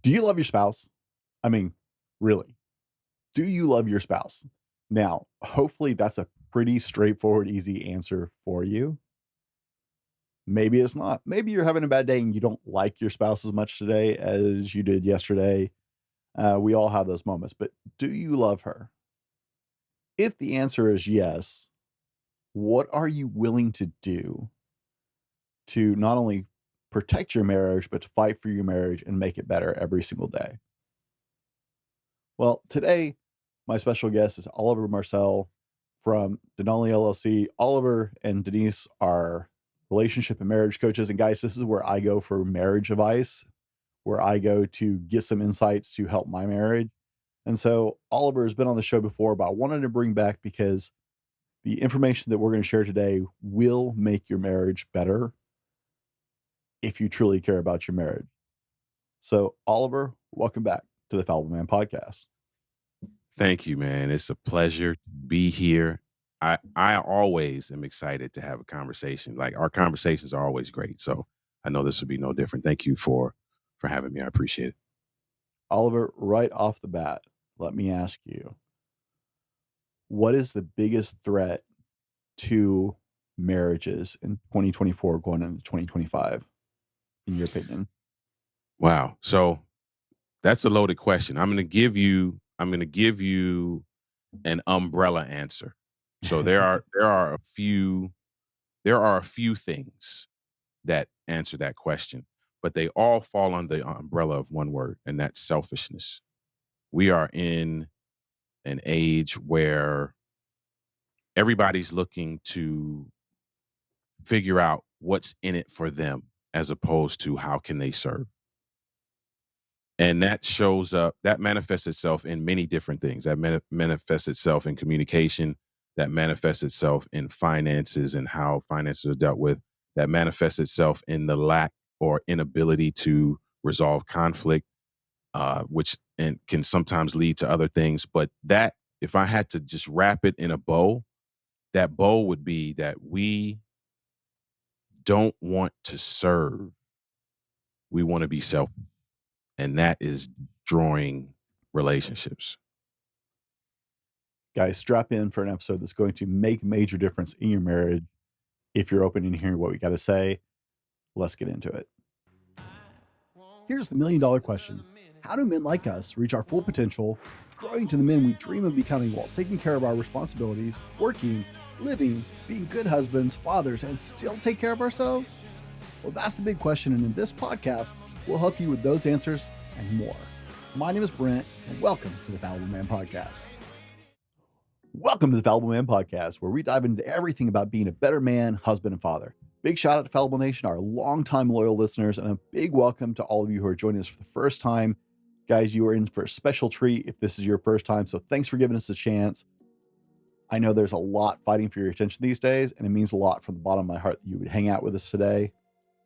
Do you love your spouse? I mean, really, do you love your spouse? Now, hopefully that's a pretty straightforward, easy answer for you. Maybe it's not. Maybe you're having a bad day and you don't like your spouse as much today as you did yesterday. We all have those moments, but do you love her? If the answer is yes, what are you willing to do to not only protect your marriage, but to fight for your marriage and make it better every single day? Well, today, my special guest is Oliver Marcelle from Denali LLC. Oliver and Denise are relationship and marriage coaches. And guys, this is where I go for marriage advice, where I go to get some insights to help my marriage. And so Oliver has been on the show before, but I wanted to bring back because the information that we're going to share today will make your marriage better if you truly care about your marriage. So, Oliver, welcome back to the Fallible Man podcast. Thank you, man. It's a pleasure to be here. I always am excited to have a conversation. Like our conversations are always great. So I know this will be no different. Thank you for having me. I appreciate it. Oliver, right off the bat, let me ask you, what is the biggest threat to marriages in 2024 going into 2025, in your opinion? Wow. So that's a loaded question. I'm gonna give you an umbrella answer. So there are a few things that answer that question, but they all fall under the umbrella of one word, and that's selfishness. We are in an age where everybody's looking to figure out what's in it for them as opposed to how can they serve. And that manifests itself in many different things. That manifests itself in communication, that manifests itself in finances and how finances are dealt with, that manifests itself in the lack or inability to resolve conflict, which can sometimes lead to other things. But that, if I had to just wrap it in a bow, that bow would be that we don't want to serve. We want to be selfish. And that is destroying relationships. Guys, strap in for an episode that's going to make a major difference in your marriage. If you're open and hearing what we got to say, let's get into it. Here's the $1 million question. How do men like us reach our full potential, growing to the men we dream of becoming while taking care of our responsibilities, working, living, being good husbands, fathers, and still take care of ourselves? Well, that's the big question, and in this podcast, we'll help you with those answers and more. My name is Brent, and welcome to the Fallible Man Podcast. Welcome to the Fallible Man Podcast, where we dive into everything about being a better man, husband, and father. Big shout out to Fallible Nation, our longtime loyal listeners, and a big welcome to all of you who are joining us for the first time. Guys, you are in for a special treat if this is your first time, so thanks for giving us a chance. I know there's a lot fighting for your attention these days, and it means a lot from the bottom of my heart that you would hang out with us today.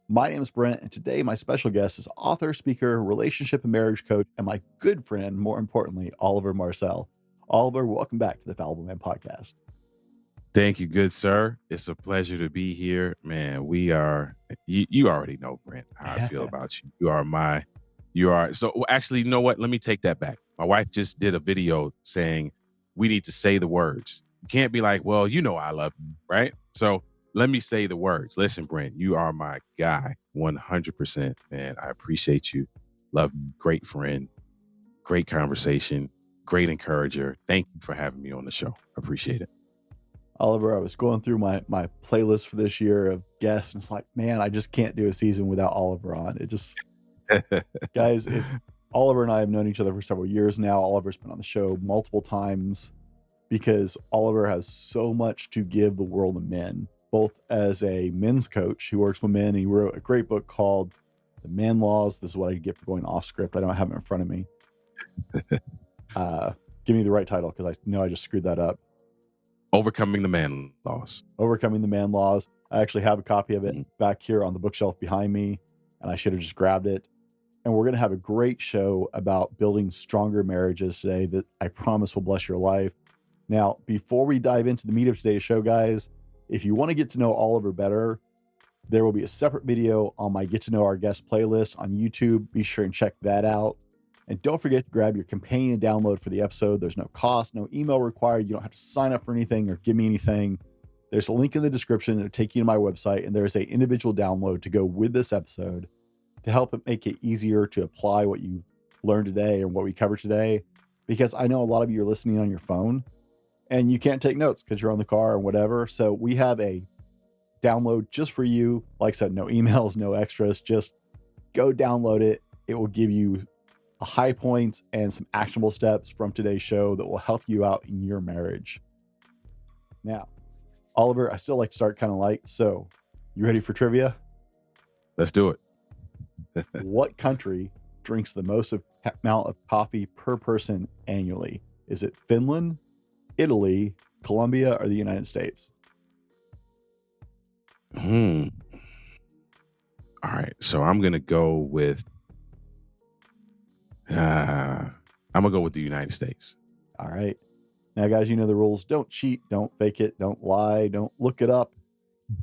My name is Brent, and today my special guest is author, speaker, relationship and marriage coach, and my good friend, more importantly, Oliver Marcelle. Oliver, welcome back to the Fallible Man Podcast. Thank you, good sir. It's a pleasure to be here. Man, you already know, Brent, how I feel about you. So actually, you know what? Let me take that back. My wife just did a video saying we need to say the words. You can't be like, well, you know I love you, right? So let me say the words. Listen, Brent, you are my guy, 100%, man. I appreciate you. Love you. Great friend. Great conversation. Great encourager. Thank you for having me on the show. I appreciate it. Oliver, I was going through my playlist for this year of guests, and it's like, man, I just can't do a season without Oliver on. It just, guys, Oliver and I have known each other for several years now. Oliver's been on the show multiple times because Oliver has so much to give the world of men, both as a men's coach who works with men. He wrote a great book called The Man Laws. This is what I get for going off script. I don't have it in front of me. Give me the right title, because I know I just screwed that up. Overcoming the Man Laws. Overcoming the Man Laws. I actually have a copy of it back here on the bookshelf behind me, and I should have just grabbed it. And we're going to have a great show about building stronger marriages today that I promise will bless your life. Now, before we dive into the meat of today's show, guys, if you want to get to know Oliver better, there will be a separate video on my Get to Know Our Guest playlist on YouTube. Be sure and check that out. And don't forget to grab your companion download for the episode. There's no cost, no email required. You don't have to sign up for anything or give me anything. There's a link in the description that'll take you to my website, and there's an individual download to go with this episode to help it make it easier to apply what you learned today and what we covered today. Because I know a lot of you are listening on your phone and you can't take notes because you're on the car or whatever. So we have a download just for you. Like I said, no emails, no extras. Just go download it. It will give you high points and some actionable steps from today's show that will help you out in your marriage. Now, Oliver, I still like to start kind of light. So you ready for trivia? Let's do it. What country drinks the most amount of coffee per person annually? Is it Finland, Italy, Colombia, or the United States? All right. So I'm going to go with the United States. All right. Now, guys, you know the rules. Don't cheat. Don't fake it. Don't lie. Don't look it up.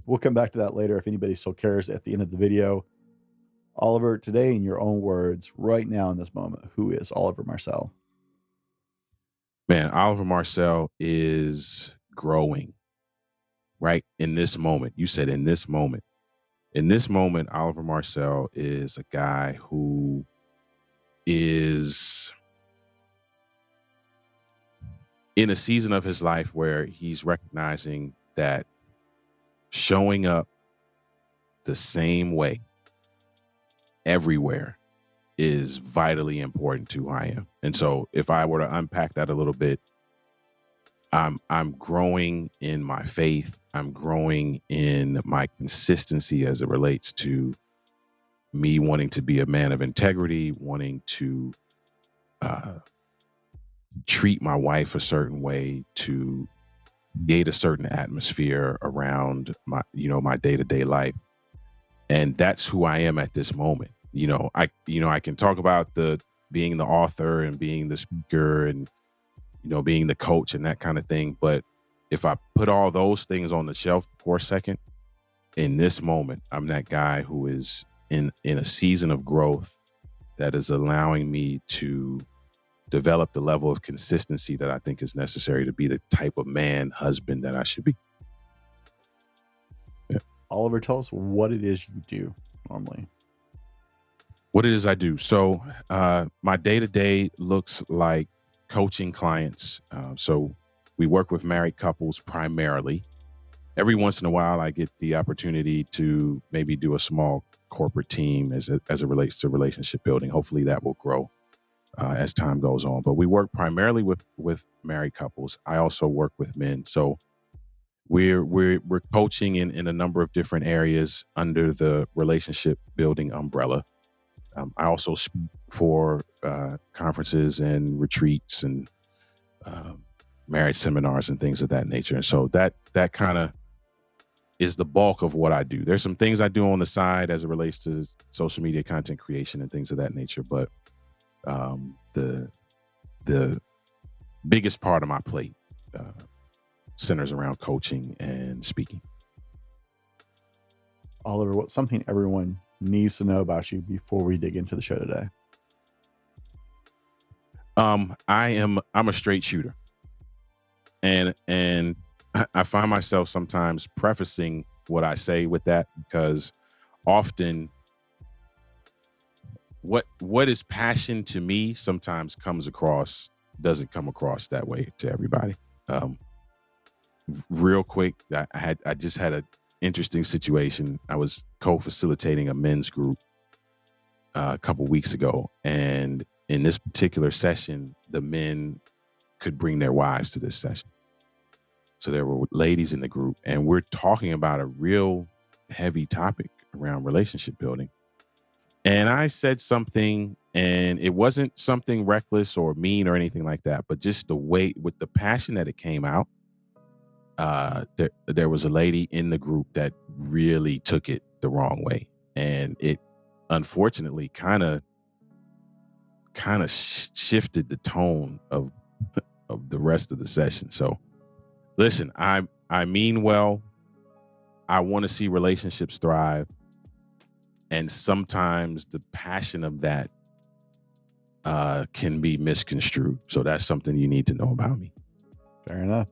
We'll come back to that later if anybody still cares at the end of the video. Oliver, today, in your own words, right now in this moment, who is Oliver Marcelle? Man, Oliver Marcelle is growing right in this moment. You said in this moment. In this moment, Oliver Marcelle is a guy who is in a season of his life where he's recognizing that showing up the same way everywhere is vitally important to who I am. And so if I were to unpack that a little bit, I'm growing in my faith. I'm growing in my consistency as it relates to me wanting to be a man of integrity, wanting to treat my wife a certain way, to create a certain atmosphere around my day-to-day life. And that's who I am at this moment. I can talk about being the author and being the speaker and being the coach and that kind of thing. But if I put all those things on the shelf for a second, in this moment, I'm that guy who is in a season of growth that is allowing me to develop the level of consistency that I think is necessary to be the type of man, husband that I should be. Yeah. Oliver, tell us what it is you do normally. What it is I do. So my day-to-day looks like coaching clients. So we work with married couples primarily. Every once in a while, I get the opportunity to maybe do a small corporate team as it relates to relationship building. Hopefully that will grow as time goes on. But we work primarily with married couples. I also work with men. So we're coaching in a number of different areas under the relationship building umbrella. I also speak for conferences and retreats and marriage seminars and things of that nature. And so that kind of is the bulk of what I do. There's some things I do on the side as it relates to social media content creation and things of that nature. But the biggest part of my plate centers around coaching and speaking. Oliver, what's something everyone needs to know about you before we dig into the show today? I'm a straight shooter, and I find myself sometimes prefacing what I say with that, because often what is passion to me sometimes doesn't come across that way to everybody. Real quick, I just had an interesting situation. I was co-facilitating a men's group a couple weeks ago, and in this particular session, the men could bring their wives to this session. So there were ladies in the group, and we're talking about a real heavy topic around relationship building. And I said something, and it wasn't something reckless or mean or anything like that, but just the way, with the passion that it came out, there was a lady in the group that really took it the wrong way. And it unfortunately kind of shifted the tone of the rest of the session. So listen, I mean well. I want to see relationships thrive. And sometimes the passion of that can be misconstrued. So that's something you need to know about me. Fair enough.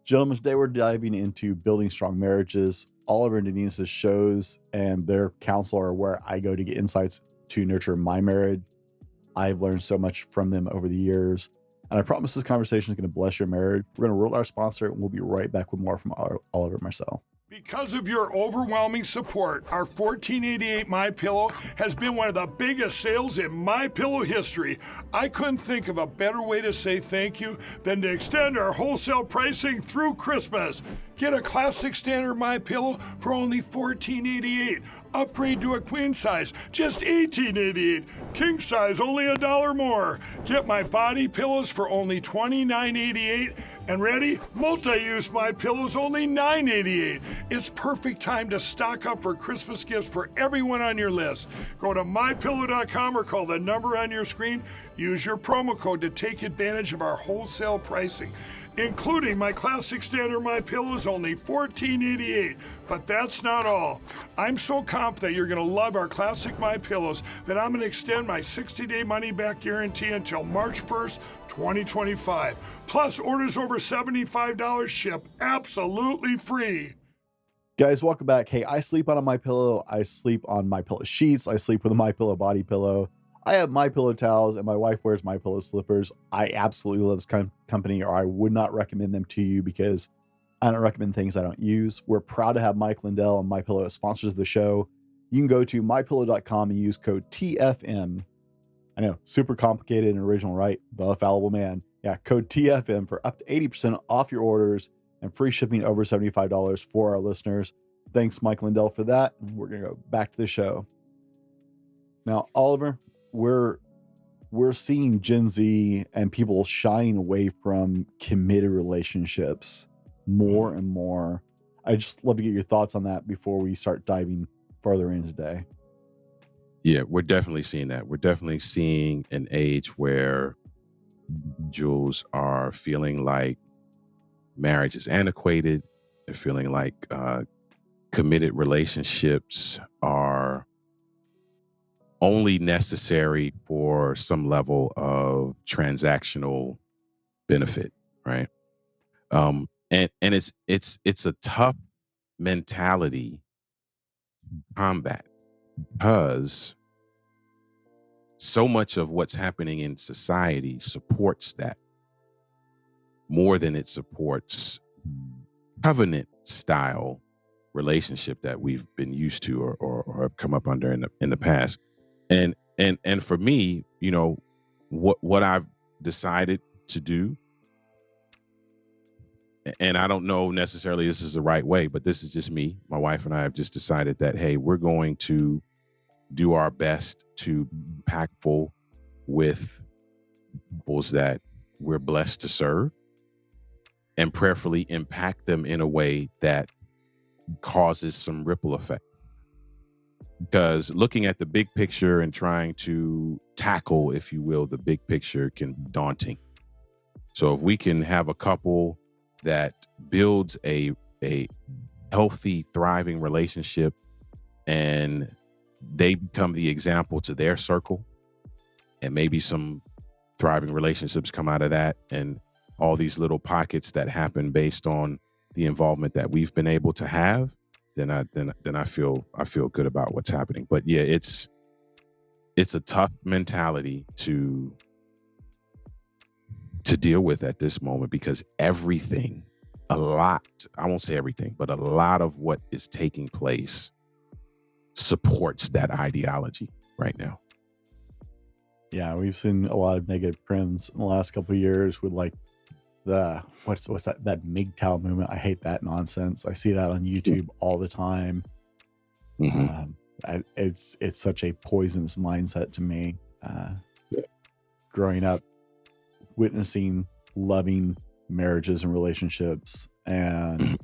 Gentlemen, today we're diving into building strong marriages. Oliver and Denise's shows and their counsel are where I go to get insights to nurture my marriage. I've learned so much from them over the years, and I promise this conversation is going to bless your marriage. We're going to roll our sponsor, and we'll be right back with more from Oliver Marcelle. Because of your overwhelming support, our $14.88 MyPillow has been one of the biggest sales in MyPillow history. I couldn't think of a better way to say thank you than to extend our wholesale pricing through Christmas. Get a classic standard MyPillow for only $14.88. Upgrade to a queen size, just $18.88. King size, only $1 more. Get my body pillows for only $29.88. And ready? Multi-use MyPillows, only $9.88. It's perfect time to stock up for Christmas gifts for everyone on your list. Go to MyPillow.com or call the number on your screen. Use your promo code to take advantage of our wholesale pricing, including my classic standard MyPillows, only $14.88. But that's not all. I'm so confident you're going to love our classic MyPillows that I'm going to extend my 60-day money-back guarantee until March 1st, 2025. Plus, orders over $75 ship absolutely free. Guys, welcome back. Hey, I sleep on a MyPillow. I sleep on MyPillow sheets. I sleep with a MyPillow body pillow. I have MyPillow towels, and my wife wears MyPillow slippers. I absolutely love this company, or I would not recommend them to you because I don't recommend things I don't use. We're proud to have Mike Lindell and MyPillow as sponsors of the show. You can go to mypillow.com and use code TFM. I know, super complicated and original, right? The fallible man. Yeah, code TFM for up to 80% off your orders and free shipping over $75 for our listeners. Thanks, Mike Lindell, for that. And we're going to go back to the show. Now, Oliver, we're seeing Gen Z and people shying away from committed relationships more and more. I just love to get your thoughts on that before we start diving further in today. Yeah, we're definitely seeing that. We're definitely seeing an age where individuals are feeling like marriage is antiquated. They're feeling like committed relationships are only necessary for some level of transactional benefit, right? And it's a tough mentality to combat because so much of what's happening in society supports that more than it supports covenant style relationship that we've been used to or have come up under in the past. And for me, you know, what I've decided to do, and I don't know necessarily this is the right way, but this is just me. My wife and I have just decided that, hey, we're going to do our best to be impactful with couples that we're blessed to serve and prayerfully impact them in a way that causes some ripple effect. Because looking at the big picture and trying to tackle, if you will, the big picture can be daunting. So if we can have a couple that builds a healthy, thriving relationship and they become the example to their circle, and maybe some thriving relationships come out of that, and all these little pockets that happen based on the involvement that we've been able to have, then I feel good about what's happening. But yeah, it's a tough mentality to deal with at this moment, because everything, a lot, I won't say everything, but a lot of what is taking place supports that ideology right now. Yeah, we've seen a lot of negative trends in the last couple of years with like the what's that MGTOW movement. I hate that nonsense. I see that on YouTube all the time. It's such a poisonous mindset to me. Growing up, witnessing loving marriages and relationships, and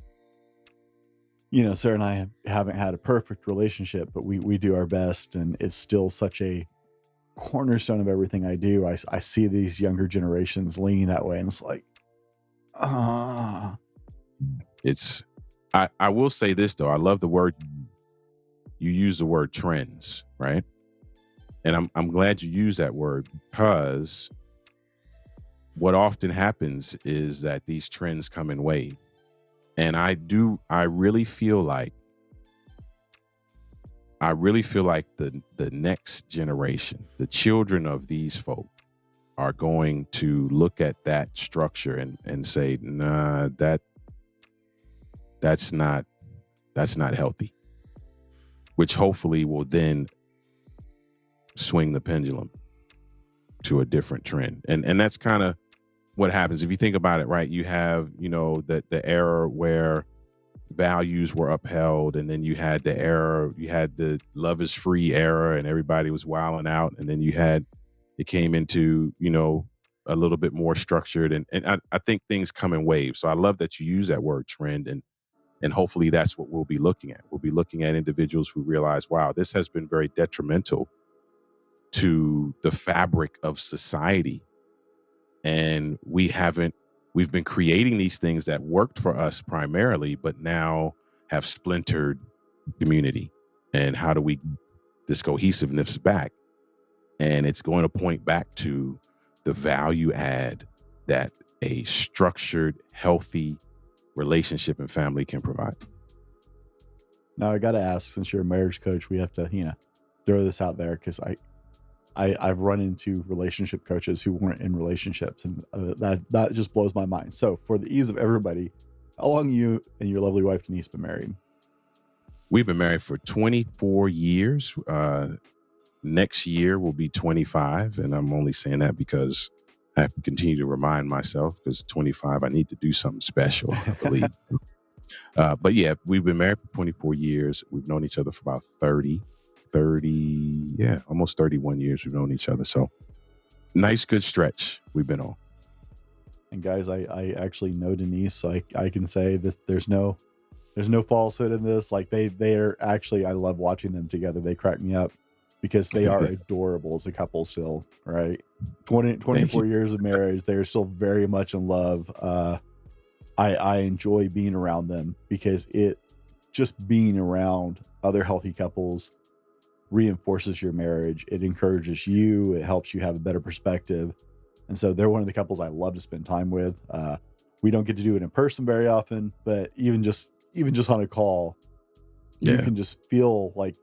you know, Sarah and I haven't had a perfect relationship, but we do our best, and it's still such a cornerstone of everything I do. I see these younger generations leaning that way, and it's like, it's I will say this though, I love the word you use, the word trends, right? And I'm glad you use that word, because what often happens is that these trends come in waves. And I really feel like the next generation, the children of these folk, are going to look at that structure and say, nah, that's not healthy, which hopefully will then swing the pendulum to a different trend. And that's kind of what happens. If you think about it, right, you have, the era where values were upheld, and then you had the love is free era, and everybody was wilding out, and then it came into, a little bit more structured, and I think things come in waves. So I love that you use that word trend, and hopefully that's what we'll be looking at. We'll be looking at individuals who realize, wow, this has been very detrimental to the fabric of society. And we've been creating these things that worked for us primarily, but now have splintered community. And how do we get this cohesiveness back? And it's going to point back to the value add that a structured, healthy relationship and family can provide. Now, I got to ask, since you're a marriage coach, we have to, throw this out there, because I've run into relationship coaches who weren't in relationships, and that just blows my mind. So, for the ease of everybody, how long you and your lovely wife Denise been married? We've been married for 24 years. Next year will be 25, and I'm only saying that because I have to continue to remind myself, because 25, I need to do something special, I believe. But yeah, we've been married for 24 years. We've known each other for about almost 31 years we've known each other. So nice, good stretch we've been on. And guys, I actually know Denise, so I can say this, there's no falsehood in this. Like, they are actually, I love watching them together. They crack me up, because they are adorable as a couple still, right? 24 years of marriage, they're still very much in love. I enjoy being around them, because just being around other healthy couples reinforces your marriage. It encourages you. It helps you have a better perspective. And so they're one of the couples I love to spend time with. We don't get to do it in person very often, but even just on a call, you can just feel like,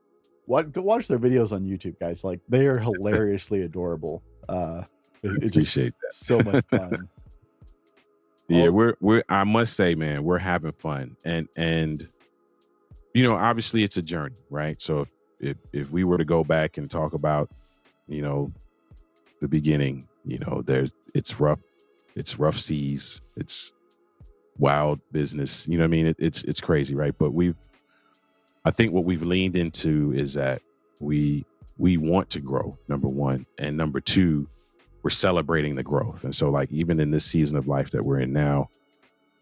go watch their videos on YouTube, guys. Like, they are hilariously adorable. It's just so much fun. Yeah, I must say, man, we're having fun, and obviously it's a journey, right? So if we were to go back and talk about, the beginning, it's rough seas, it's wild business, you know what I mean? It's crazy, right? But I think what we've leaned into is that we want to grow, number one, and number two, we're celebrating the growth. And so, like, even in this season of life that we're in now,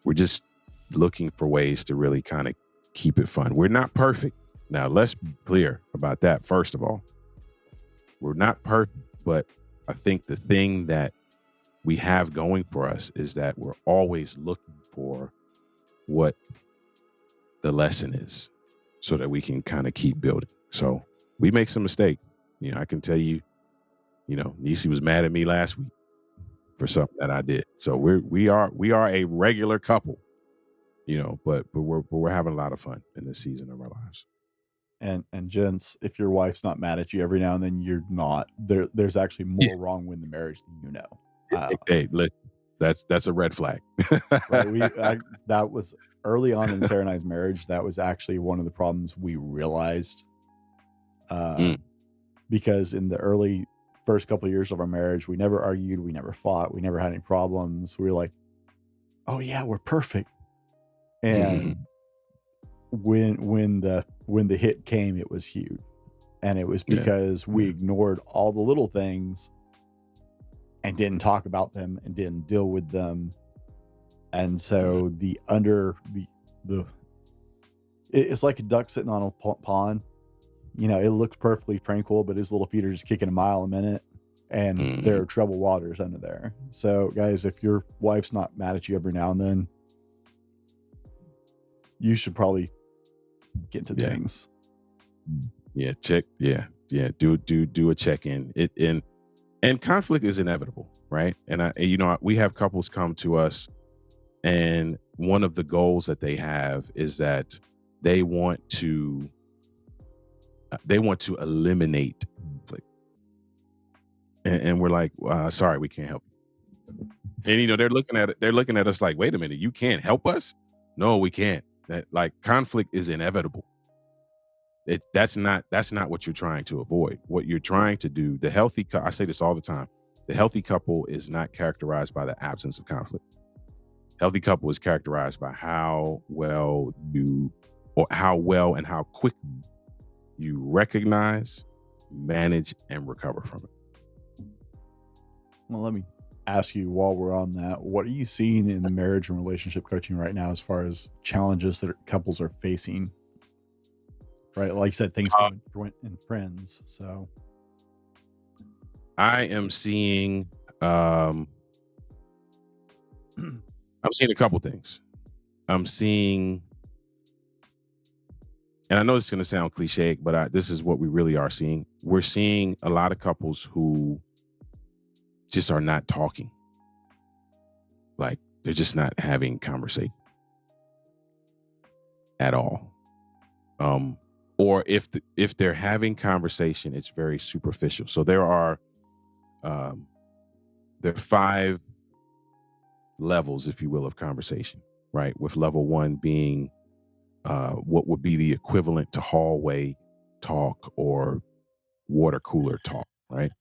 we're just looking for ways to really kind of keep it fun. We're not perfect. Now, let's be clear about that. First of all, we're not perfect, but I think the thing that we have going for us is that we're always looking for what the lesson is, so that we can kind of keep building. So we make some mistakes. I can tell you, Nisi was mad at me last week for something that I did. So we are a regular couple, but we're having a lot of fun in this season of our lives. And gents, if your wife's not mad at you every now and then, you're not. There's actually more wrong with the marriage than you know. Hey, that's a red flag. Right? That was early on in Sarah and I's marriage. That was actually one of the problems we realized, because in the first couple of years of our marriage, we never argued, we never fought, we never had any problems. We were like, oh yeah, we're perfect. And when the hit came, it was huge. And it was because we ignored all the little things and didn't talk about them and didn't deal with them. And so it's like a duck sitting on a pond. It looks perfectly tranquil, but his little feet are just kicking a mile a minute, and there are troubled waters under there. So, guys, if your wife's not mad at you every now and then, you should probably get into things. Yeah, check. Yeah, Yeah, do a check-in. And conflict is inevitable, right? And we have couples come to us, and one of the goals that they have is that they want to eliminate conflict. And we're like, sorry, we can't help you. And they're looking at us like, wait a minute, you can't help us? No, we can't. That, like, conflict is inevitable. That's not what you're trying to avoid. What you're trying to do, I say this all the time, the healthy couple is not characterized by the absence of conflict. Healthy couple is characterized by how well and how quick you recognize, manage, and recover from it. Well, let me ask you, while we're on that, what are you seeing in marriage and relationship coaching right now as far as challenges that couples are facing? Right, like you said, things go in trends. So I am seeing I'm seeing a couple things. I'm seeing, and I know it's going to sound cliche, but this is what we really are seeing. We're seeing a lot of couples who just are not talking. Like, they're just not having conversation at all. Or if they're having conversation, it's very superficial. So there are 5 levels, if you will, of conversation, right? With level 1 being what would be the equivalent to hallway talk or water cooler talk, right?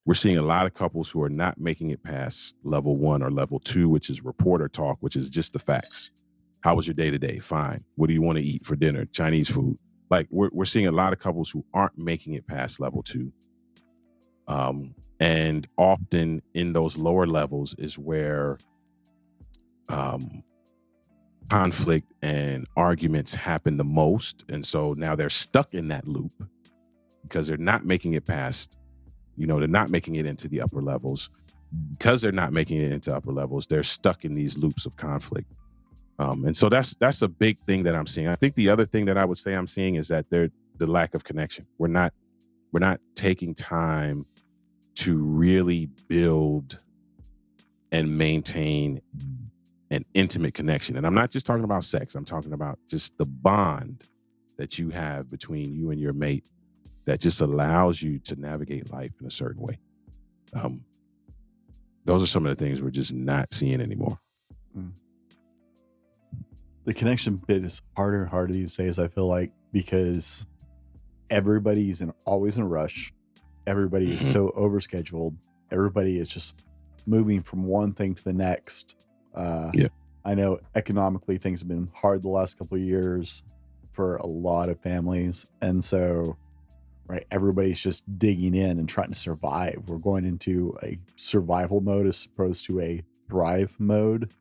We're seeing a lot of couples who are not making it past level 1 or level 2, which is reporter talk, which is just the facts. How was your day today? Fine. What do you want to eat for dinner? Chinese food. Like, we're seeing a lot of couples who aren't making it past level 2. And often in those lower levels is where conflict and arguments happen the most. And so now they're stuck in that loop because they're not making it past, they're not making it into the upper levels. Because they're not making it into upper levels, they're stuck in these loops of conflict. And so that's a big thing that I'm seeing. I think the other thing that I would say I'm seeing is that the lack of connection. We're not taking time to really build and maintain an intimate connection. And I'm not just talking about sex. I'm talking about just the bond that you have between you and your mate that just allows you to navigate life in a certain way. Those are some of the things we're just not seeing anymore. The connection bit is harder and harder these days, I feel like, because everybody's always in a rush. Everybody is so overscheduled. Everybody is just moving from one thing to the next. I know economically things have been hard the last couple of years for a lot of families. And so, right, everybody's just digging in and trying to survive. We're going into a survival mode as opposed to a thrive mode.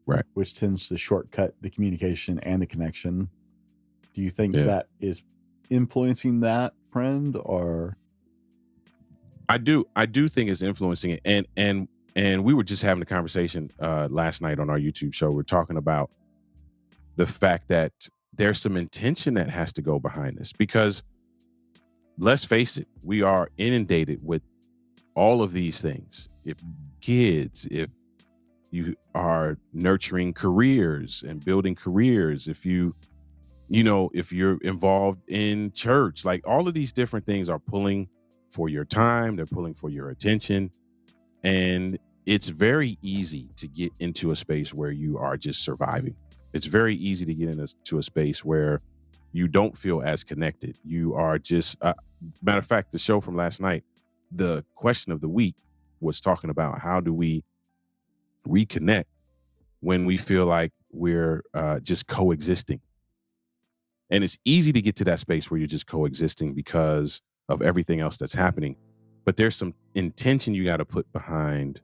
Right. Which tends to shortcut the communication and the connection. Do you think that is influencing that trend, or? I do think it's influencing it. And we were just having a conversation last night on our YouTube show. We're talking about the fact that there's some intention that has to go behind this, because let's face it, we are inundated with all of these things. If you are nurturing careers and building careers, if you're involved in church, like, all of these different things are pulling for your time, they're pulling for your attention. And it's very easy to get into a space where you are just surviving. It's very easy to get into a space where you don't feel as connected. You are just, matter of fact, the show from last night, the question of the week was talking about how do we reconnect when we feel like we're just coexisting. And it's easy to get to that space where you're just coexisting because of everything else that's happening. But there's some intention you got to put behind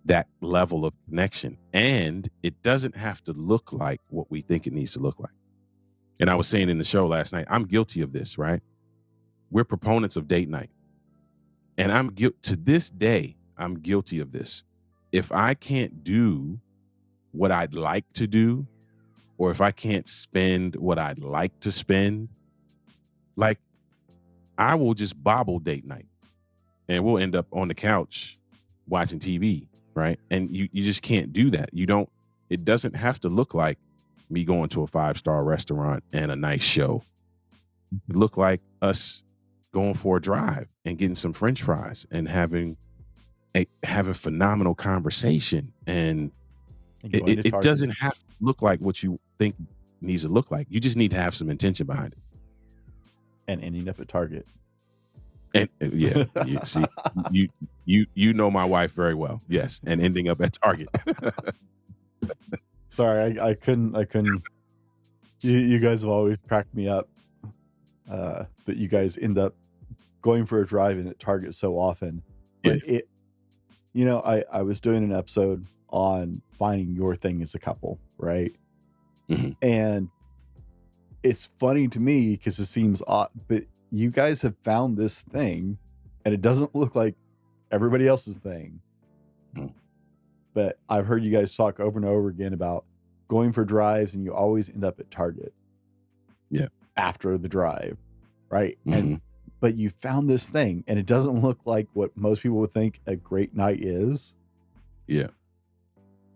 that level of connection. And it doesn't have to look like what we think it needs to look like. And I was saying in the show last night, I'm guilty of this, right? We're proponents of date night. And to this day, I'm guilty of this. If I can't do what I'd like to do, or if I can't spend what I'd like to spend, like, I will just bobble date night, and we'll end up on the couch watching TV, right? And you just can't do that. It doesn't have to look like me going to a 5-star restaurant and a nice show. It look like us going for a drive and getting some French fries and having phenomenal conversation. And And going to it Target. doesn't have to look like what you think needs to look like. You just need to have some intention behind it. And ending up at Target. And yeah, you see, you know my wife very well. Yes, and ending up at Target. Sorry, I couldn't. You guys have always cracked me up that you guys end up going for a drive-in at Target so often. But I was doing an episode on finding your thing as a couple, right? Mm-hmm. And it's funny to me because it seems odd, but you guys have found this thing, and it doesn't look like everybody else's thing. Mm. But I've heard you guys talk over and over again about going for drives, and you always end up at Target. Yeah. After the drive, right? Mm-hmm. But you found this thing, and it doesn't look like what most people would think a great night is. Yeah.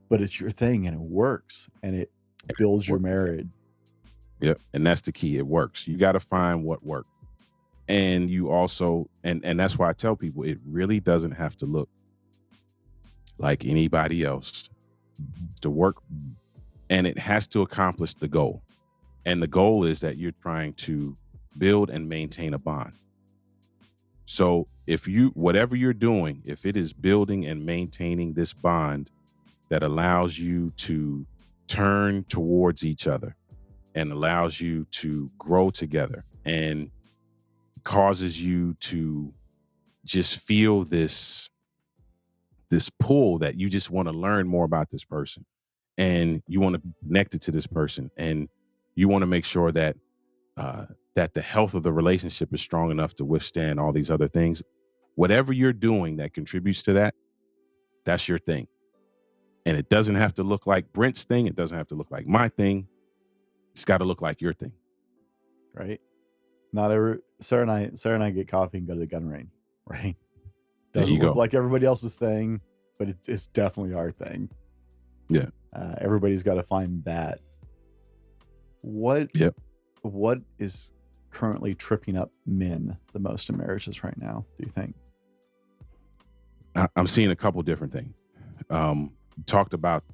But it's your thing, and it works, and it builds your marriage. Yep. And that's the key. It works. You got to find what works. And you also, and that's why I tell people, it really doesn't have to look like anybody else to work. And it has to accomplish the goal. And the goal is that you're trying to build and maintain a bond. So whatever you're doing, if it is building and maintaining this bond that allows you to turn towards each other and allows you to grow together and causes you to just feel this pull that you just want to learn more about this person, and you want to be connected to this person, and you want to make sure that that the health of the relationship is strong enough to withstand all these other things. Whatever you're doing that contributes to that, that's your thing. And it doesn't have to look like Brent's thing. It doesn't have to look like my thing. It's got to look like your thing. Right? Sarah and I get coffee and go to the gun range, right? Doesn't look like everybody else's thing, but it's definitely our thing. Yeah. Everybody's got to find that. What is currently tripping up men the most in marriages right now, do you think? I'm seeing a couple different things. Talked about,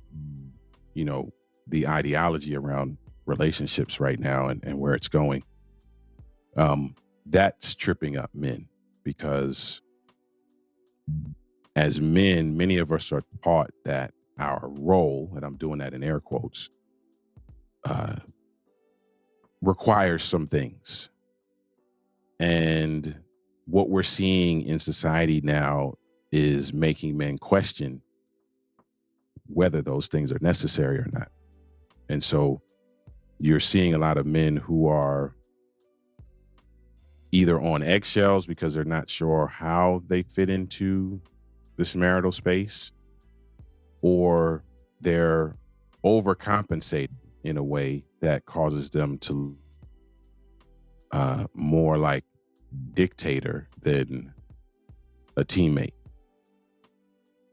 the ideology around relationships right now and where it's going. That's tripping up men because as men, many of us are taught that our role, and I'm doing that in air quotes, requires some things. And what we're seeing in society now is making men question whether those things are necessary or not. And so you're seeing a lot of men who are either on eggshells because they're not sure how they fit into this marital space, or they're overcompensating in a way that causes them to more like dictator than a teammate.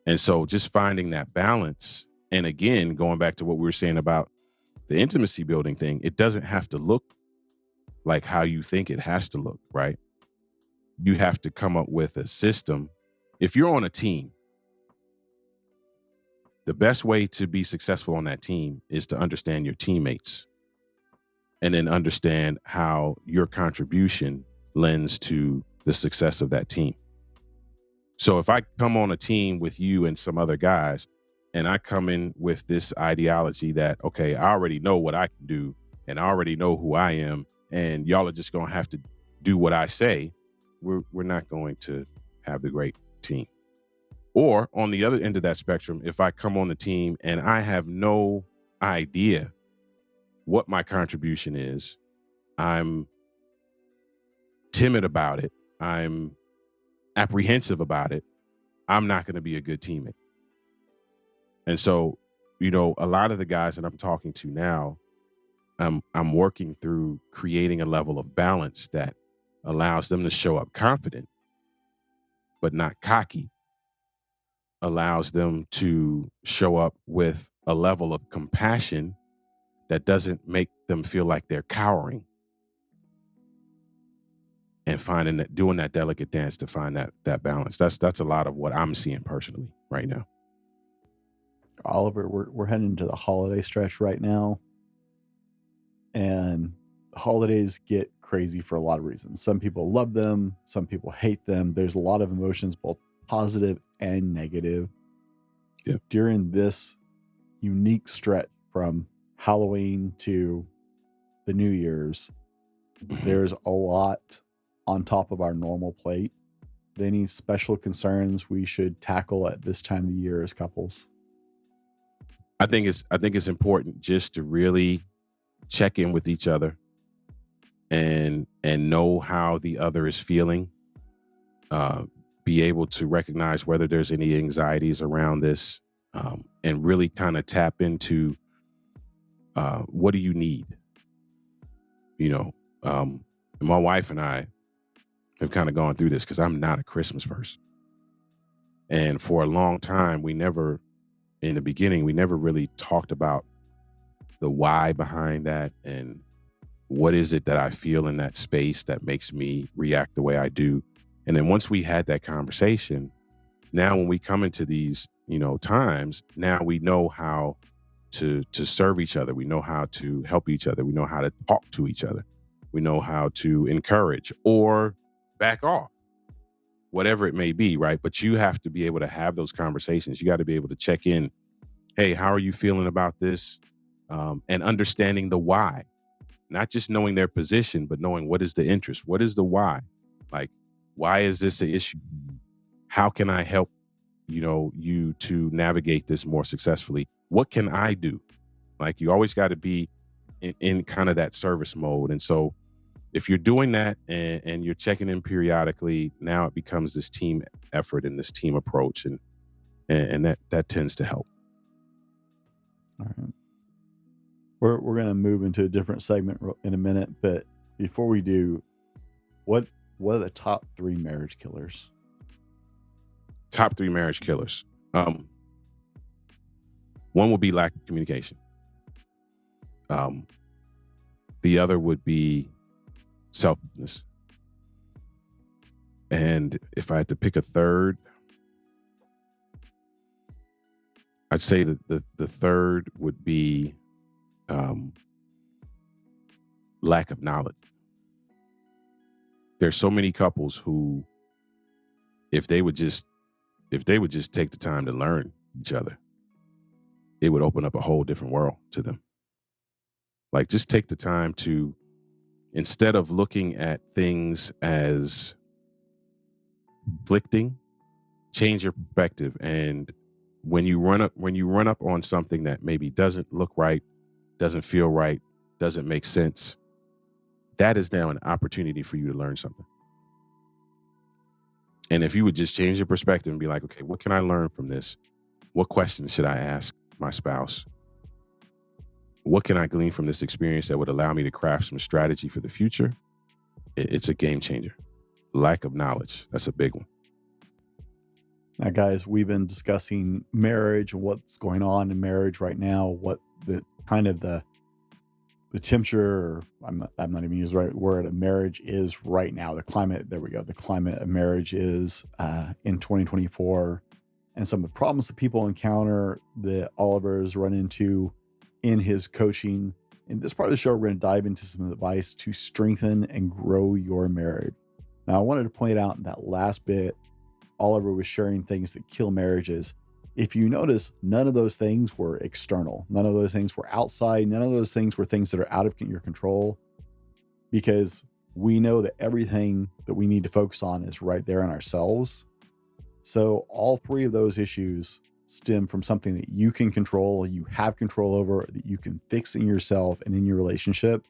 And so just finding that balance, and again, going back to what we were saying about the intimacy building thing, it doesn't have to look like how you think it has to look, right? You have to come up with a system. If you're on a team, the best way to be successful on that team is to understand your teammates and then understand how your contribution lends to the success of that team. So if I come on a team with you and some other guys, and I come in with this ideology that, okay, I already know what I can do and I already know who I am, and y'all are just going to have to do what I say, we're not going to have the great team. Or on the other end of that spectrum, if I come on the team and I have no idea what my contribution is, I'm timid about it, I'm apprehensive about it, I'm not going to be a good teammate. And so, a lot of the guys that I'm talking to now, I'm working through creating a level of balance that allows them to show up confident, but not cocky, allows them to show up with a level of compassion that doesn't make them feel like they're cowering, and finding that, doing that delicate dance to find that balance. That's a lot of what I'm seeing personally right now. Oliver, we're heading into the holiday stretch right now, and holidays get crazy for a lot of reasons. Some people love them, some people hate them. There's a lot of emotions, both positive and negative. Yeah. During this unique stretch from Halloween to the New Year's, there's a lot on top of our normal plate. Any special concerns we should tackle at this time of the year as couples? I think it's important just to really check in with each other and know how the other is feeling. Be able to recognize whether there's any anxieties around this, and really kind of tap into what do you need. My wife and I have kind of gone through this because I'm not a Christmas person, and for a long time in the beginning we never really talked about the why behind that and what is it that I feel in that space that makes me react the way I do. And then once we had that conversation, now when we come into these, times, now we know how to serve each other. We know how to help each other. We know how to talk to each other. We know how to encourage or back off, whatever it may be, right? But you have to be able to have those conversations. You got to be able to check in. Hey, how are you feeling about this? And understanding the why, not just knowing their position, but knowing what is the interest, what is the why, like, why is this an issue? How can I help, you to navigate this more successfully? What can I do? Like, you always got to be in kind of that service mode. And so if you're doing that and you're checking in periodically, now it becomes this team effort and this team approach. And that tends to help. All right. We're going to move into a different segment in a minute, but before we do, what are the top 3 marriage killers? Top 3 marriage killers. One would be lack of communication. The other would be selfishness. And if I had to pick a third, I'd say that the third would be lack of knowledge. There's so many couples who, if they would just take the time to learn each other, it would open up a whole different world to them. Like, just take the time to, instead of looking at things as conflicting, change your perspective. And when you run up on something that maybe doesn't look right, doesn't feel right, doesn't make sense, that is now an opportunity for you to learn something. And if you would just change your perspective and be like, okay, what can I learn from this? What questions should I ask my spouse? What can I glean from this experience that would allow me to craft some strategy for the future? It's a game changer. Lack of knowledge, that's a big one. Now, guys, we've been discussing marriage and what's going on in marriage right now, what the kind of the temperature, or I'm not even using the right word, of marriage is right now. The climate, there we go. The climate of marriage is in 2024, and some of the problems that people encounter that Oliver's run into in his coaching. In this part of the show, we're going to dive into some advice to strengthen and grow your marriage. Now, I wanted to point out in that last bit, Oliver was sharing things that kill marriages. If you notice, none of those things were external. None of those things were outside. None of those things were things that are out of your control, because we know that everything that we need to focus on is right there in ourselves. So all 3 of those issues stem from something that you can control, you have control over, that you can fix in yourself and in your relationship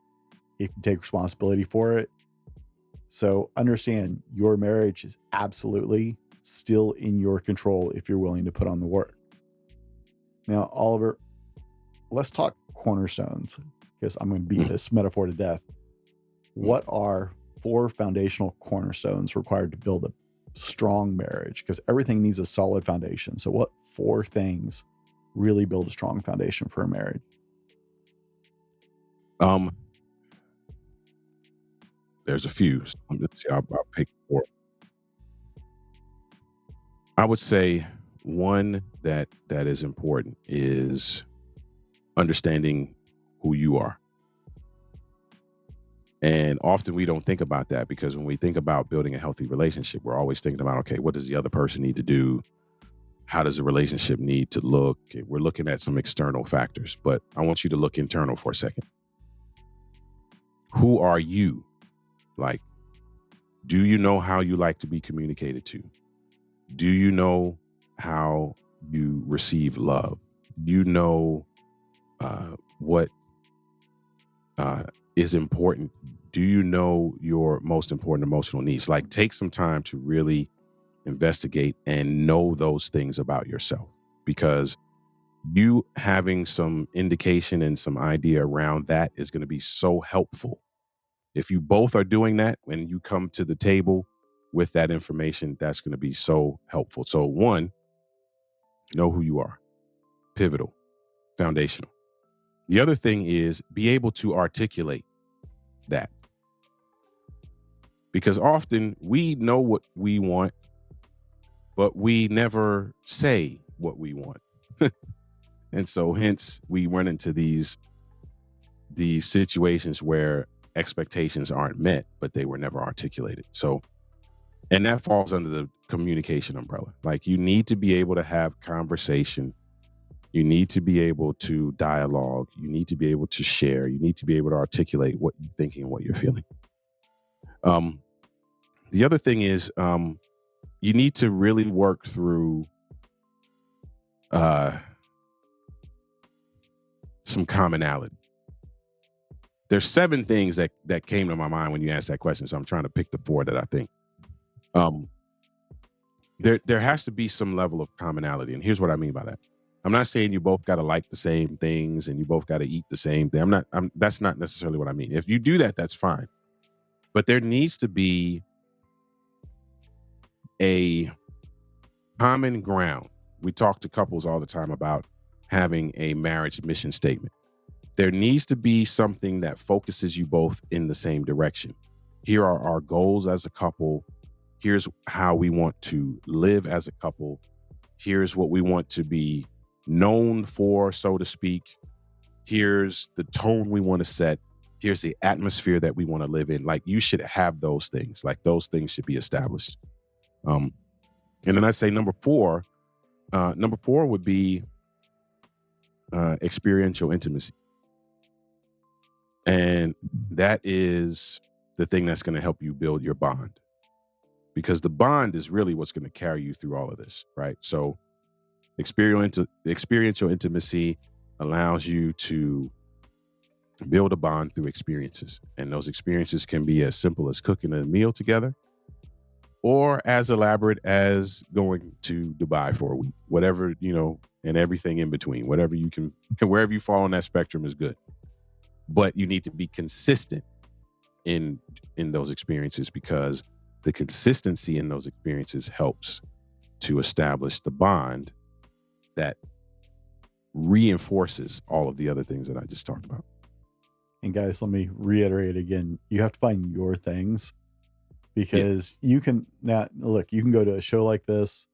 if you take responsibility for it. So understand, your marriage is absolutely still in your control if you're willing to put on the work. Now, Oliver, let's talk cornerstones, because I'm going to beat this metaphor to death. What are 4 foundational cornerstones required to build a strong marriage? Because everything needs a solid foundation. So what 4 things really build a strong foundation for a marriage? There's a few. So let's see, I'll pick 4. I would say one that is important is understanding who you are. And often we don't think about that, because when we think about building a healthy relationship, we're always thinking about, okay, what does the other person need to do? How does the relationship need to look? We're looking at some external factors, but I want you to look internal for a second. Who are you? Like, do you know how you like to be communicated to? Do you know how you receive love? Do you know what is important? Do you know your most important emotional needs? Like, take some time to really investigate and know those things about yourself, because you having some indication and some idea around that is going to be so helpful. If you both are doing that, when you come to the table with that information, that's going to be so helpful. So 1, know who you are. Pivotal, foundational. The other thing is be able to articulate that, because often we know what we want, but we never say what we want. And so hence we run into these situations where expectations aren't met, but they were never articulated. So, and that falls under the communication umbrella. Like, you need to be able to have conversation. You need to be able to dialogue. You need to be able to share. You need to be able to articulate what you're thinking and what you're feeling. The other thing is, you need to really work through some commonality. There's 7 things that came to my mind when you asked that question. So I'm trying to pick the 4 that I think. There has to be some level of commonality. And here's what I mean by that. I'm not saying you both got to like the same things and you both got to eat the same thing. That's not necessarily what I mean. If you do that, that's fine. But there needs to be a common ground. We talk to couples all the time about having a marriage mission statement. There needs to be something that focuses you both in the same direction. Here are our goals as a couple. Here's how we want to live as a couple. Here's what we want to be known for, so to speak. Here's the tone we want to set. Here's the atmosphere that we want to live in. Like, you should have those things. Like, those things should be established. And then I'd say number 4 would be experiential intimacy. And that is the thing that's going to help you build your bond, because the bond is really what's going to carry you through all of this, right? So experiential intimacy allows you to build a bond through experiences. And those experiences can be as simple as cooking a meal together, or as elaborate as going to Dubai for a week, whatever, and everything in between, wherever you fall on that spectrum is good. But you need to be consistent in those experiences, because the consistency in those experiences helps to establish the bond that reinforces all of the other things that I just talked about. And guys, let me reiterate again, you have to find your things, because you can you can go to a show like this,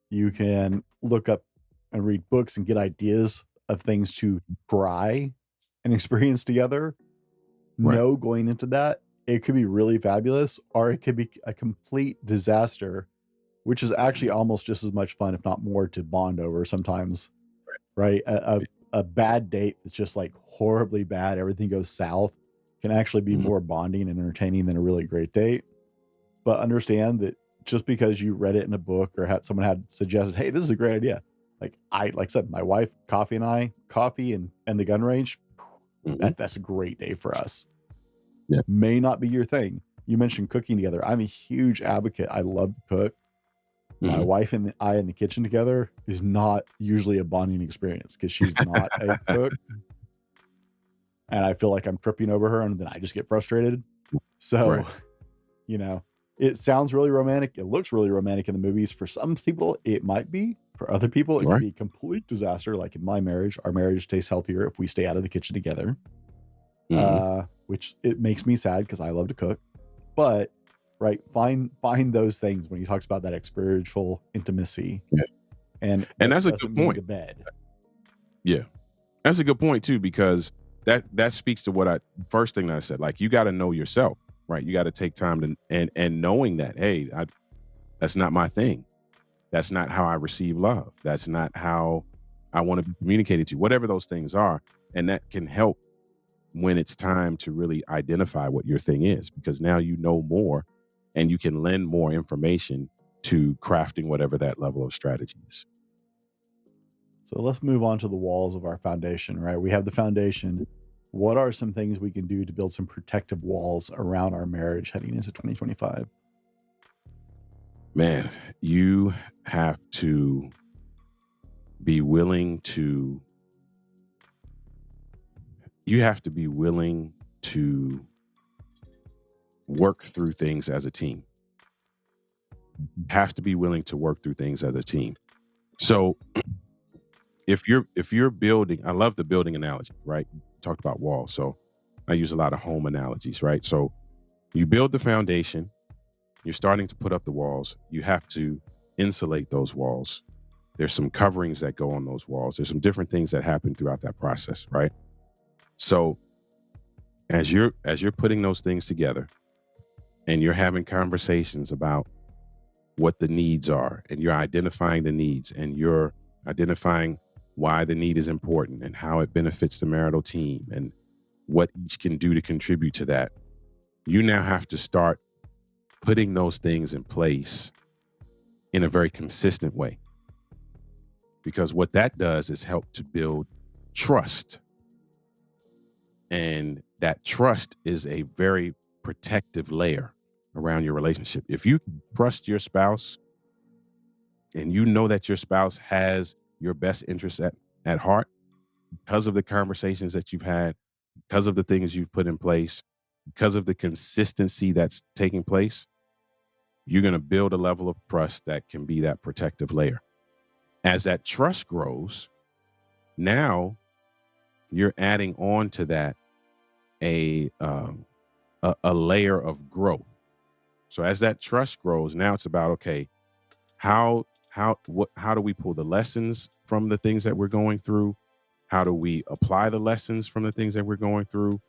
you can look up and read books and get ideas of things to try and experience together. Right. No, going into that, it could be really fabulous, or it could be a complete disaster, which is actually almost just as much fun, if not more, to bond over sometimes. Right? A bad date that's just like horribly bad, everything goes south, can actually be more bonding and entertaining than a really great date. But understand that just because you read it in a book or someone had suggested, hey, this is a great idea. Like I said, my wife, coffee and the gun range, that's a great day for us. Yeah. May not be your thing. You mentioned cooking together. I'm a huge advocate. I love to cook. My wife and I in the kitchen together is not usually a bonding experience, because she's not a cook. And I feel like I'm tripping over her, and then I just get frustrated. So You know, it sounds really romantic. It looks really romantic in the movies. For some people, it might be. For other people, it could Right. be a complete disaster. Like in my marriage, our marriage stays healthier if we stay out of the kitchen together. Which it makes me sad because I love to cook. But right, find those things when he talks about that experiential intimacy. Yeah. And that's a doesn't good mean point. the bed. Yeah. That's a good point too, because that speaks to what first thing that I said. Like, you got to know yourself, right? You got to take time to and knowing that, hey, that's not my thing. That's not how I receive love. That's not how I want to be communicated to. Whatever those things are, and that can help when it's time to really identify what your thing is, because now you know more, and you can lend more information to crafting whatever that level of strategy is. So let's move on to the walls of our foundation, right? We have the foundation. What are some things we can do to build some protective walls around our marriage heading into 2025? Man, you have to be willing to work through things as a team. Have to be willing to work through things as a team. So if you're building, I love the building analogy, right? Talked about walls. So I use a lot of home analogies, right? So you build the foundation, you're starting to put up the walls, you have to insulate those walls. There's some coverings that go on those walls. There's some different things that happen throughout that process, right? So as you're putting those things together and you're having conversations about what the needs are, and you're identifying the needs, and you're identifying why the need is important and how it benefits the marital team and what each can do to contribute to that, you now have to start putting those things in place in a very consistent way. Because what that does is help to build trust. And that trust is a very protective layer around your relationship. If you trust your spouse and you know that your spouse has your best interests at heart because of the conversations that you've had, because of the things you've put in place, because of the consistency that's taking place, you're going to build a level of trust that can be that protective layer. As that trust grows, now you're adding on to that a layer of growth. So as that trust grows, now it's about, okay, how do we pull the lessons from the things that we're going through? How do we apply the lessons from the things that we're going through?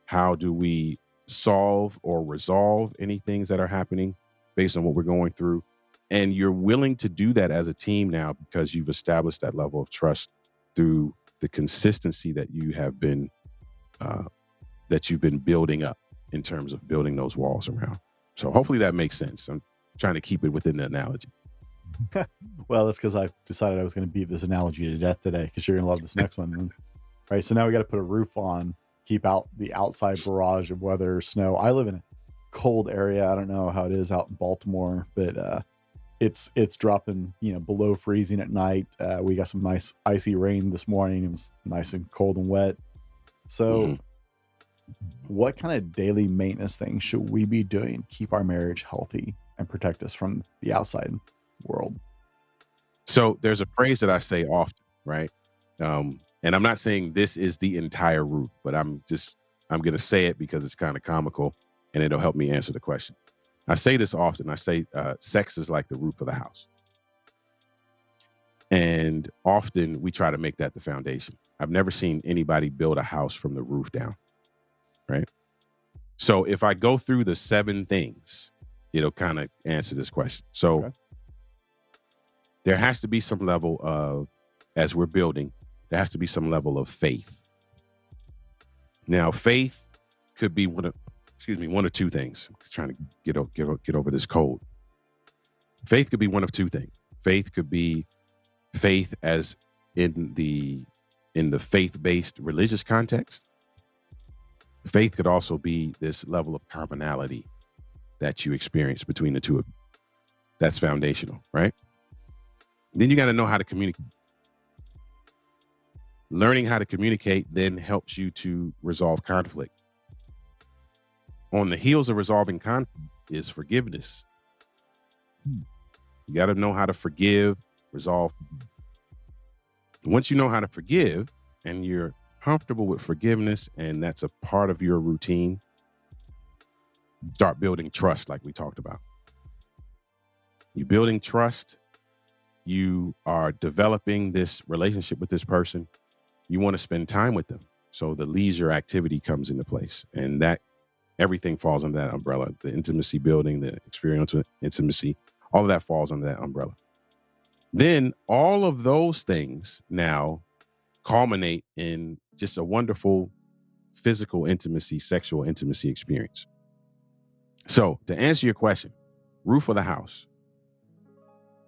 How do we solve or resolve any things that are happening based on what we're going through? And you're willing to do that as a team now because you've established that level of trust through the consistency that you have been building up in terms of building those walls around. So hopefully that makes sense. I'm trying to keep it within the analogy. Well, that's because I decided I was going to beat this analogy to death today, because you're going to love this next one. Right. So now we got to put a roof on, keep out the outside barrage of weather, snow. I live in a cold area. I don't know how it is out in Baltimore, but it's dropping, below freezing at night. We got some nice icy rain this morning. It was nice and cold and wet. So what kind of daily maintenance things should we be doing to keep our marriage healthy and protect us from the outside world? So there's a phrase that I say often, right? And I'm not saying this is the entire roof, but I'm going to say it because it's kind of comical and it'll help me answer the question. I say this often. I say sex is like the roof of the house. And often we try to make that the foundation. I've never seen anybody build a house from the roof down, right? So if I go through the 7 things, it'll kind of answer this question. So there has to be some level of, as we're building, there has to be some level of faith. Now, faith could be one of 2 things. I'm trying to get over this cold. Faith could be one of 2 things. Faith could be faith as in the faith-based religious context. Faith could also be this level of commonality that you experience between the two of you. That's foundational, right? Then you got to know how to communicate. Learning how to communicate then helps you to resolve conflict. on the heels of resolving conflict is forgiveness. You got to know how to forgive, resolve. Once you know how to forgive and you're comfortable with forgiveness and that's a part of your routine, start building trust like we talked about. You're building trust. You are developing this relationship with this person. You want to spend time with them. So the leisure activity comes into place, and that everything falls under that umbrella. The intimacy building, the experiential intimacy, all of that falls under that umbrella. Then all of those things now culminate in just a wonderful physical intimacy, sexual intimacy experience. So to answer your question, roof of the house,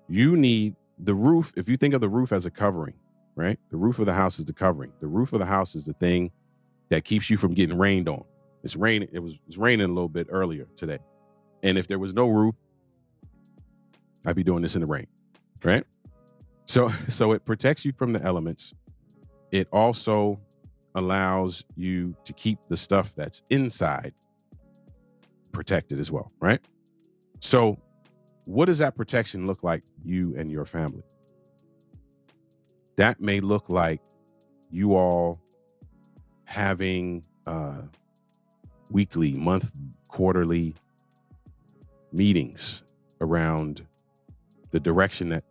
you need the roof. If you think of the roof as a covering, right? The roof of the house is the covering. The roof of the house is the thing that keeps you from getting rained on. It's raining. It's raining a little bit earlier today. And if there was no roof, I'd be doing this in the rain, right? So it protects you from the elements. It also allows you to keep the stuff that's inside protected as well, right? So what does that protection look like you and your family? That may look like you all having weekly, quarterly meetings around the direction that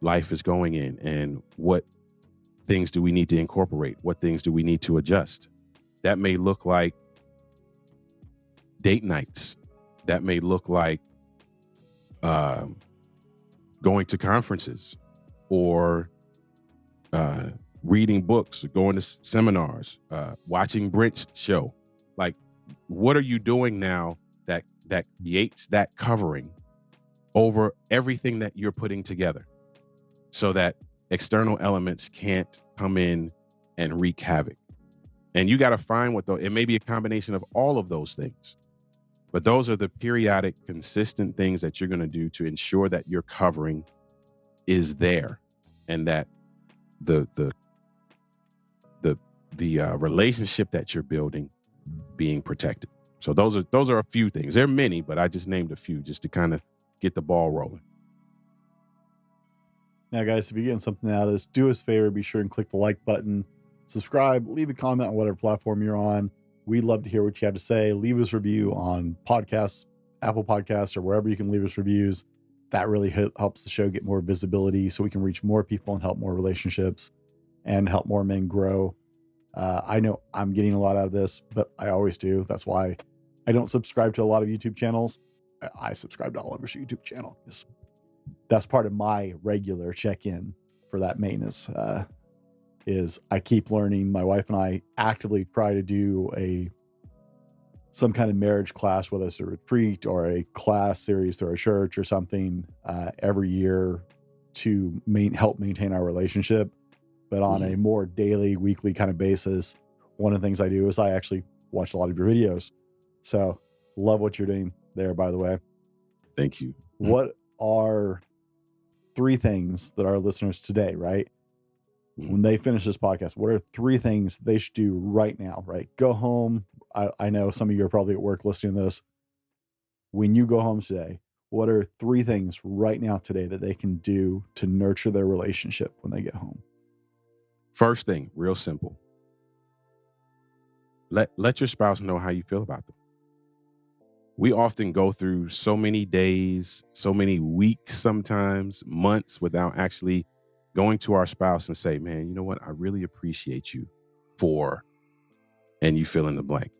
life is going in and what things do we need to incorporate? What things do we need to adjust? That may look like date nights. That may look like going to conferences or reading books, going to seminars, watching Brent's show. Like, what are you doing now that creates that covering over everything that you're putting together so that external elements can't come in and wreak havoc? And you got to find it may be a combination of all of those things, but those are the periodic, consistent things that you're going to do to ensure that your covering is there and that the relationship that you're building being protected. So those are a few things. There are many, but I just named a few just to kind of get the ball rolling. Now, guys, if you're getting something out of this, do us a favor, be sure and click the like button, subscribe, leave a comment on whatever platform you're on. We'd love to hear what you have to say. Leave us a review on podcasts, Apple Podcasts, or wherever you can leave us reviews. That really helps the show get more visibility so we can reach more people and help more relationships and help more men grow. I know I'm getting a lot out of this, but I always do. That's why I don't subscribe to a lot of YouTube channels. I subscribe to Oliver's YouTube channel. That's part of my regular check-in for that maintenance. Is I keep learning. My wife and I actively try to do some kind of marriage class, whether it's a retreat or a class series through our church or something, every year to help maintain our relationship. But on a more daily, weekly kind of basis, one of the things I do is I actually watch a lot of your videos. So love what you're doing there, by the way. Thank you. What are 3 things that our listeners today, right? When they finish this podcast, what are 3 things they should do right now, right? Go home. I know some of you are probably at work listening to this. When you go home today, what are 3 things right now today that they can do to nurture their relationship when they get home? First thing, real simple. Let your spouse know how you feel about them. We often go through so many days, so many weeks, sometimes months without actually going to our spouse and say, man, you know what? I really appreciate you for, and you fill in the blank.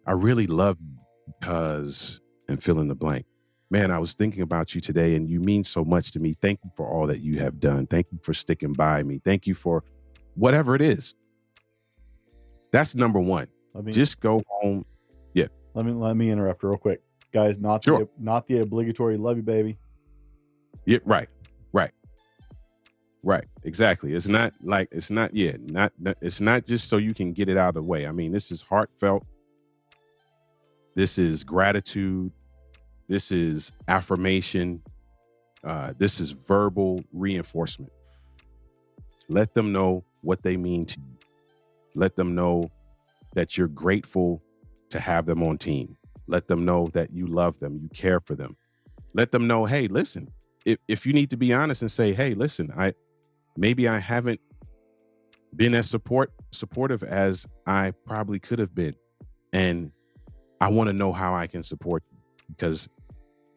I really love you because, and fill in the blank. Man, I was thinking about you today and you mean so much to me. Thank you for all that you have done. Thank you for sticking by me. Thank you for whatever it is. That's number one. Just go home. Yeah. Let me interrupt real quick. Guys, not the obligatory love you, baby. Yeah, right. Exactly. It's not just so you can get it out of the way. I mean, this is heartfelt. This is gratitude. This is affirmation. This is verbal reinforcement. Let them know what they mean to you. Let them know that you're grateful to have them on team. Let them know that you love them, you care for them. Let them know, hey, listen, if you need to be honest and say, hey, listen, maybe I haven't been as supportive as I probably could have been. And I want to know how I can support you because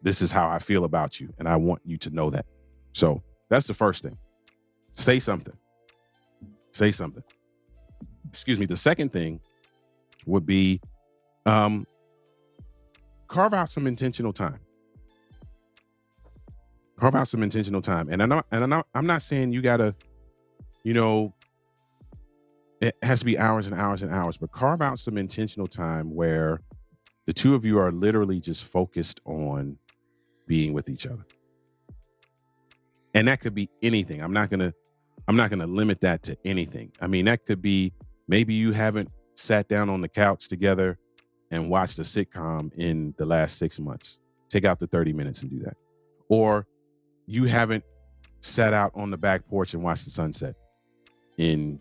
this is how I feel about you. And I want you to know that. So that's the first thing. Say something. Say something. Excuse me. The second thing would be carve out some intentional time. Carve out some intentional time. And I'm not saying you gotta, it has to be hours and hours and hours, but carve out some intentional time where the two of you are literally just focused on being with each other. And that could be anything. I'm not gonna limit that to anything. I mean, that could be maybe you haven't sat down on the couch together and watched a sitcom in the last 6 months. Take out the 30 minutes and do that. Or you haven't sat out on the back porch and watched the sunset in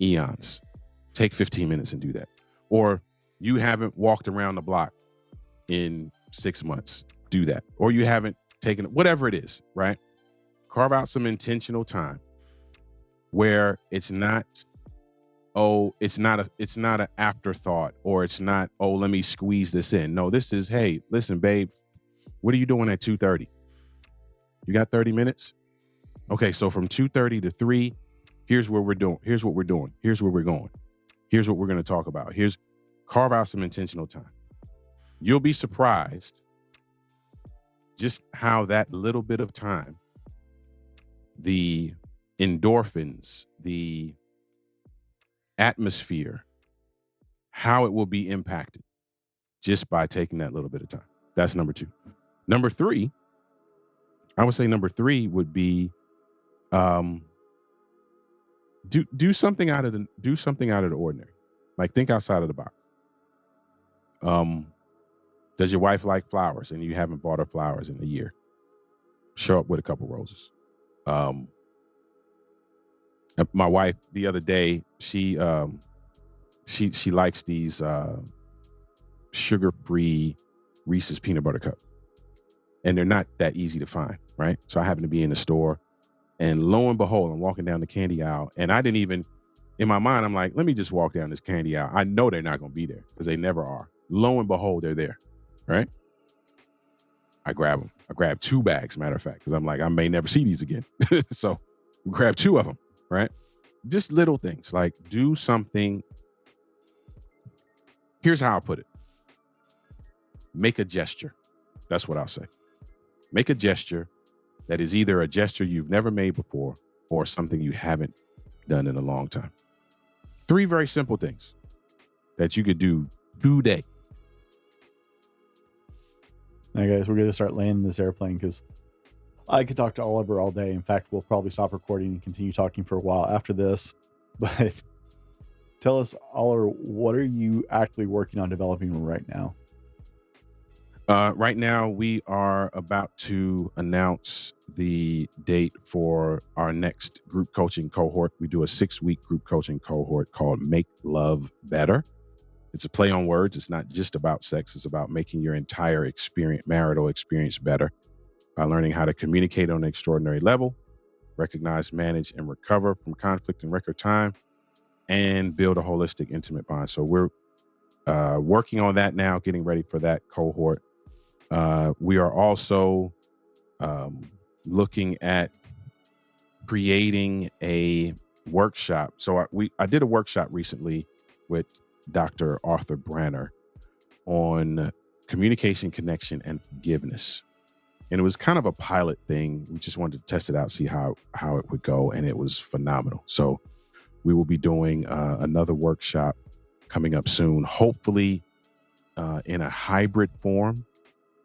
eons. Take 15 minutes and do that. Or you haven't walked around the block in 6 months. Do that. Or you haven't taken, whatever it is, right? Carve out some intentional time where it's not an afterthought, or it's not, let me squeeze this in. No, this is, hey, listen, babe, what are you doing at 2:30? You got 30 minutes? Okay, so from 2:30 to 3, here's what we're doing. Here's what we're doing. Here's where we're going. Here's what we're going to talk about. Carve out some intentional time. You'll be surprised just how that little bit of time, the endorphins, the atmosphere, how it will be impacted just by taking that little bit of time. That's number 2. Number 3, I would say number 3 would be do something out of the ordinary. Like, think outside of the box. Does your wife like flowers and you haven't bought her flowers in a year? Show up with a couple roses. My wife the other day, she likes these sugar-free Reese's peanut butter cup, and they're not that easy to find, right? So I happen to be in the store, and lo and behold, I'm walking down the candy aisle, and I didn't even, in my mind, I'm like, let me just walk down this candy aisle. I know they're not going to be there because they never are. Lo and behold, they're there, right? I grab them. I grab 2 bags, matter of fact, because I'm like, I may never see these again. So grab 2 of them, right? Just little things, like do something. Here's how I'll put it. Make a gesture. That's what I'll say. Make a gesture that is either a gesture you've never made before or something you haven't done in a long time. 3 very simple things that you could do today. Now, guys, we're going to start landing this airplane because I could talk to Oliver all day. In fact, we'll probably stop recording and continue talking for a while after this. But tell us, Oliver, what are you actually working on developing right now? Right now, we are about to announce the date for our next group coaching cohort. We do a 6-week group coaching cohort called Make Love Better. It's a play on words. It's not just about sex. It's about making your entire marital experience better by learning how to communicate on an extraordinary level, recognize, manage, and recover from conflict in record time, and build a holistic, intimate bond. So we're working on that now, getting ready for that cohort. We are also looking at creating a workshop. So I did a workshop recently with Dr. Arthur Branner on communication, connection, and forgiveness. And it was kind of a pilot thing. We just wanted to test it out, see how it would go. And it was phenomenal. So we will be doing another workshop coming up soon, hopefully in a hybrid form,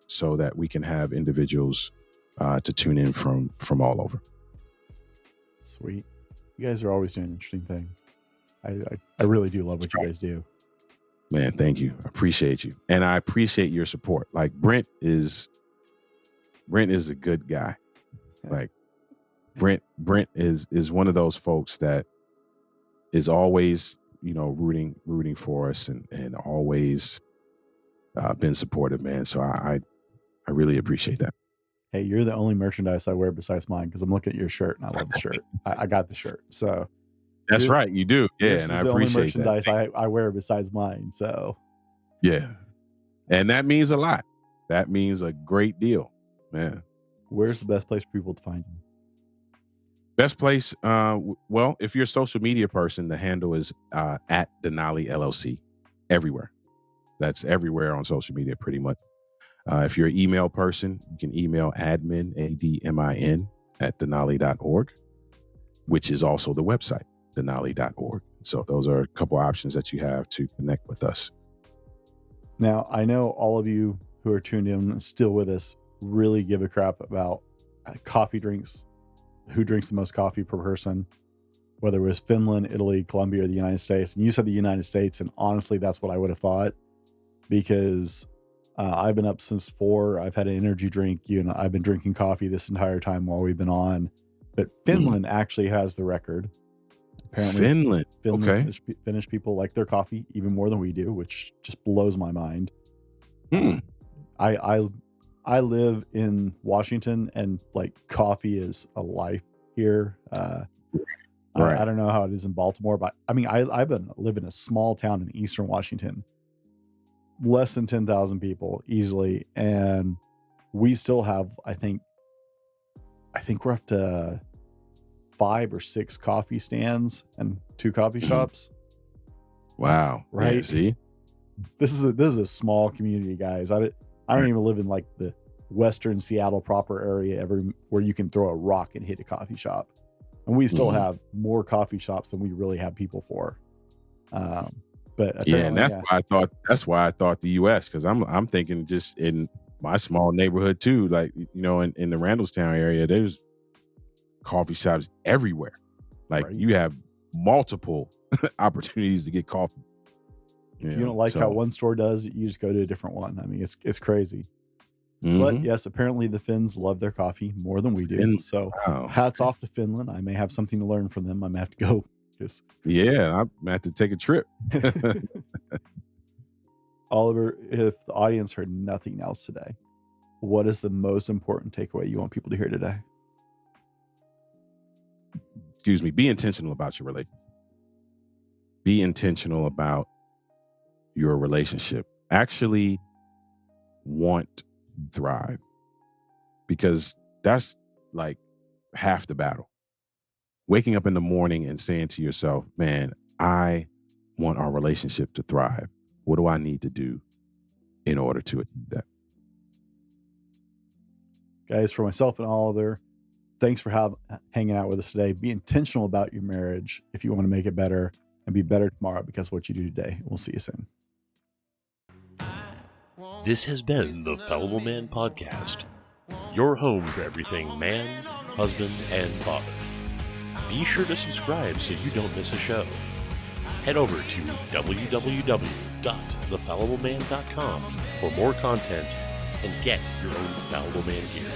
so that we can have individuals to tune in from all over. Sweet. You guys are always doing interesting things. I really do love what you guys do. Man, thank you. I appreciate you. And I appreciate your support. Like Brent is a good guy. Like Brent is one of those folks that is always, rooting for us and always been supportive, man. So I really appreciate that. Hey, you're the only merchandise I wear besides mine, because I'm looking at your shirt and I love the shirt. I got the shirt. So That's right. You do. Yeah. yours And is I the only appreciate that. merchandise I wear besides mine. So Yeah. And that means a lot. That means a great deal, man. where's the best place for people to find you? Best place, well, if you're a social media person, the handle is at Denali LLC everywhere. That's everywhere on social media, pretty much. If you're an email person, you can email admin, ADMIN, at denali.org, which is also the website, denali.org. So those are a couple options that you have to connect with us. Now, I know all of you who are tuned in still with us really give a crap about coffee drinks, who drinks the most coffee per person, whether it was Finland, Italy, Colombia, or the United States. And you said the United States, and honestly, that's what I would have thought, because I've been up since 4. I've had an energy drink. I've been drinking coffee this entire time while we've been on. But Finland actually has the record. Apparently, Finland. Okay. Finnish people like their coffee even more than we do, which just blows my mind. I live in Washington, and like coffee is a life here. Right. I don't know how it is in Baltimore, but I mean, I live in a small town in Eastern Washington, less than 10,000 people easily, and we still have, I think we're up to 5 or 6 coffee stands and 2 coffee shops. Wow. Right. Yeah, see, This is a small community, guys. I don't even live in like the Western Seattle proper area where you can throw a rock and hit a coffee shop, and we still have more coffee shops than we really have people for. But yeah, and that's why I thought the U.S., because I'm thinking just in my small neighborhood too, like, you know, in the Randallstown area, there's coffee shops everywhere. Like you have multiple opportunities to get coffee. If you don't like how one store does, you just go to a different one. I mean, it's crazy. But yes, apparently the Finns love their coffee more than we do. So hats off to Finland. I may have something to learn from them. I may have to go. Yeah, I'm gonna have to take a trip. Oliver, if the audience heard nothing else today, what is the most important takeaway you want people to hear today? Excuse me. Be intentional about your relationship. Be intentional about your relationship. Actually want to thrive, because that's like half the battle. Waking up in the morning and saying to yourself, man, I want our relationship to thrive. What do I need to do in order to achieve that? Guys, for myself and Oliver, thanks for hanging out with us today. Be intentional about your marriage if you want to make it better, and be better tomorrow because of what you do today. We'll see you soon. This has been the Fallible Man Podcast, your home for everything man, husband, and father. Be sure to subscribe so you don't miss a show. Head over to www.thefallibleman.com for more content and get your own Fallible Man gear.